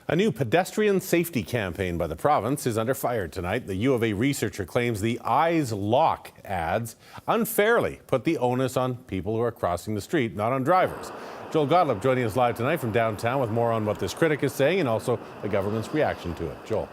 A new pedestrian safety campaign by the province is under fire tonight. The U of A researcher claims the Eyes Lock ads unfairly put the onus on people who are crossing the street, not on drivers. Joel Gotlib joining us live tonight from downtown with more on what this critic is saying and also the government's reaction to it. Joel.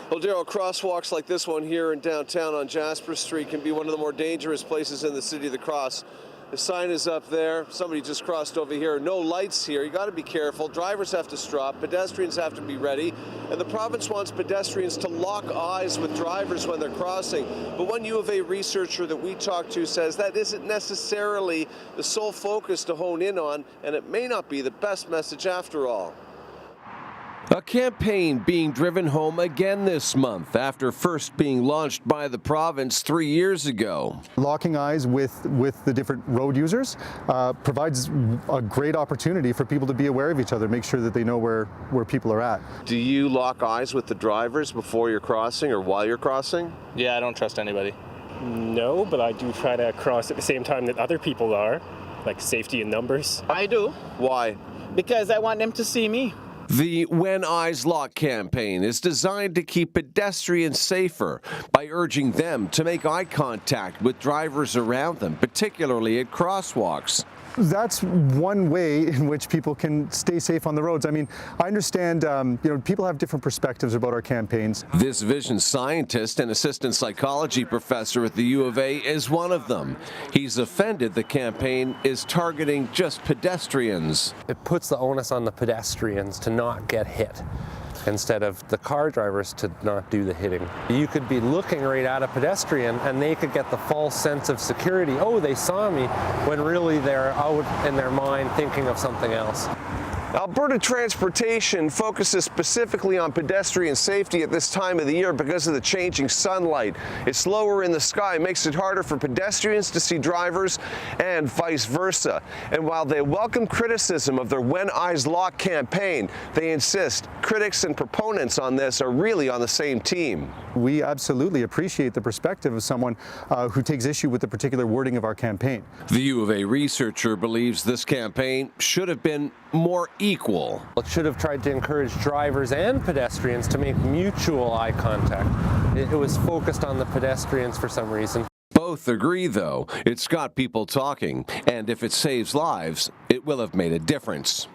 Well, Daryl, crosswalks like this one here in downtown on Jasper Street can be one of the more dangerous places in the city to cross. The sign is up there. Somebody just crossed over here. No lights here. You got to be careful. Drivers have to stop. Pedestrians have to be ready. And the province wants pedestrians to lock eyes with drivers when they're crossing. But one U of A researcher that we talked to says that isn't necessarily the sole focus to hone in on, and it may not be the best message after all. A campaign being driven home again this month after first being launched by the province 3 years ago. Locking eyes with the different road users provides a great opportunity for people to be aware of each other, make sure that they know where people are at. Do you lock eyes with the drivers before you're crossing or while you're crossing? Yeah, I don't trust anybody. No, but I do try to cross at the same time that other people are, like safety in numbers. I do. Why? Because I want them to see me. The When Eyes Lock campaign is designed to keep pedestrians safer by urging them to make eye contact with drivers around them, particularly at crosswalks. That's one way in which people can stay safe on the roads. I mean, I understand, people have different perspectives about our campaigns. This vision scientist and assistant psychology professor at the U of A is one of them. He's offended the campaign is targeting just pedestrians. It puts the onus on the pedestrians to not get hit, instead of the car drivers to not do the hitting. You could be looking right at a pedestrian and they could get the false sense of security. Oh, they saw me, when really they're out in their mind thinking of something else. Alberta Transportation focuses specifically on pedestrian safety at this time of the year because of the changing sunlight. It's lower in the sky, makes it harder for pedestrians to see drivers and vice versa. And while they welcome criticism of their When Eyes Lock campaign, they insist critics and proponents on this are really on the same team. We absolutely appreciate the perspective of someone who takes issue with the particular wording of our campaign. The U of A researcher believes this campaign should have been more equal. It should have tried to encourage drivers and pedestrians to make mutual eye contact. It was focused on the pedestrians for some reason. Both agree, though, it's got people talking, and if it saves lives, it will have made a difference.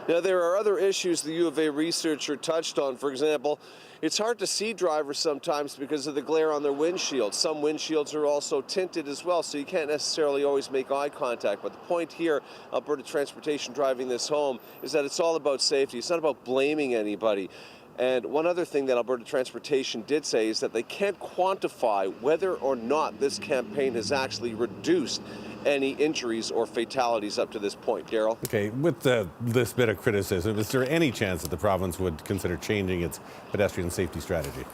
Now, there are other issues the U of A researcher touched on. For example, it's hard to see drivers sometimes because of the glare on their windshields. Some windshields are also tinted as well, so you can't necessarily always make eye contact. But the point here, Alberta Transportation driving this home, is that it's all about safety. It's not about blaming anybody. And one other thing that Alberta Transportation did say is that they can't quantify whether or not this campaign has actually reduced any injuries or fatalities up to this point. Daryl? Okay, with this bit of criticism, is there any chance that the province would consider changing its pedestrian safety strategy?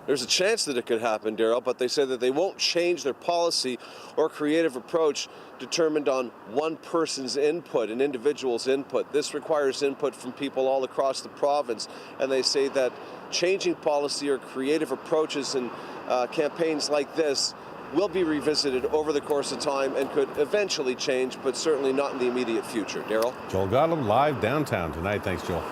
There's a chance that it could happen, Daryl, but they say that they won't change their policy or creative approach determined on one person's input, an individual's input. This requires input from people all across the province, and they say that changing policy or creative approaches in campaigns like this will be revisited over the course of time and could eventually change, but certainly not in the immediate future. Daryl? Joel Gotlib live downtown tonight. Thanks, Joel.